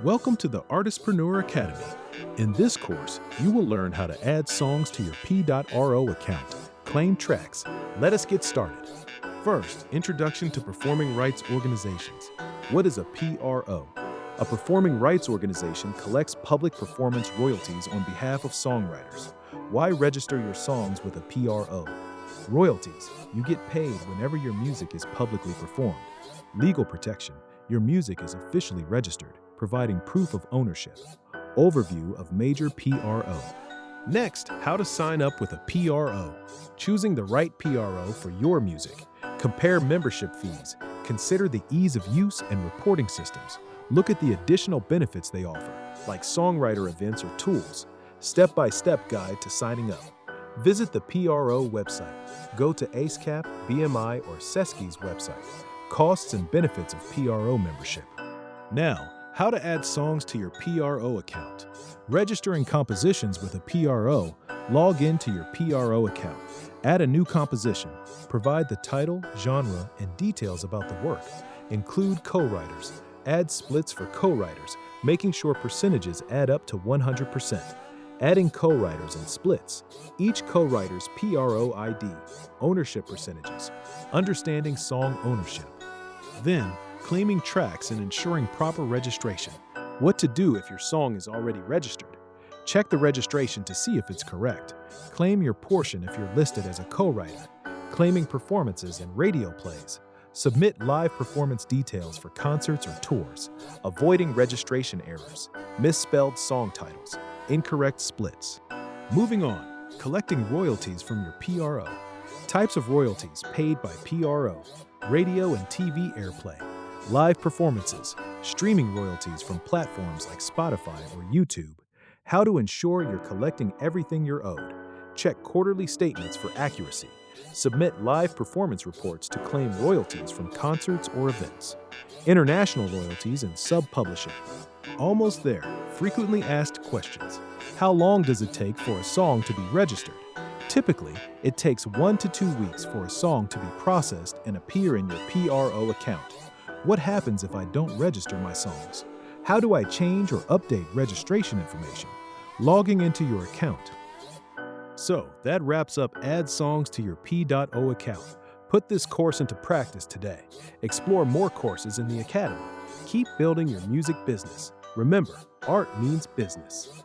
Welcome to the Artispreneur Academy. In this course, you will learn how to add songs to your P.ro account, claim tracks. Let us get started. First, Introduction to Performing Rights Organizations. What is a PRO? A performing rights organization collects public performance royalties on behalf of songwriters. Why register your songs with a PRO? Royalties. You get paid whenever your music is publicly performed. Legal protection. Your music is officially registered, providing proof of ownership. Overview of major PRO. Next, how to sign up with a PRO. Choosing the right PRO for your music. Compare membership fees. Consider the ease of use and reporting systems. Look at the additional benefits they offer, like songwriter events or tools. Step-by-step guide to signing up. Visit the PRO website. Go to ASCAP, BMI, or SESC's website. Costs and benefits of PRO membership. Now, how to add songs to your PRO account. Registering compositions with a PRO, log into your PRO account. Add a new composition. Provide the title, genre, and details about the work. Include co-writers. Add splits for co-writers, making sure percentages add up to 100%. Adding co-writers and splits. Each co-writer's PRO ID. Ownership percentages. Understanding song ownership. Then, claiming tracks and ensuring proper registration. What to do if your song is already registered. Check the registration to see if it's correct. Claim your portion if you're listed as a co-writer. Claiming performances and radio plays. Submit live performance details for concerts or tours. Avoiding registration errors. Misspelled song titles. Incorrect splits. Moving on, collecting royalties from your PRO. Types of royalties paid by PRO. Radio and TV airplay. Live performances. Streaming royalties from platforms like Spotify or YouTube. How to ensure you're collecting everything you're owed. Check quarterly statements for accuracy. Submit live performance reports to claim royalties from concerts or events. International royalties and sub-publishing. Almost there. Frequently asked questions. How long does it take for a song to be registered? Typically, it takes 1 to 2 weeks for a song to be processed and appear in your PRO account. What happens if I don't register my songs? How do I change or update registration information? Logging into your account. So, that wraps up Add Songs to your P.O account. Put this course into practice today. Explore more courses in the Academy. Keep building your music business. Remember, art means business.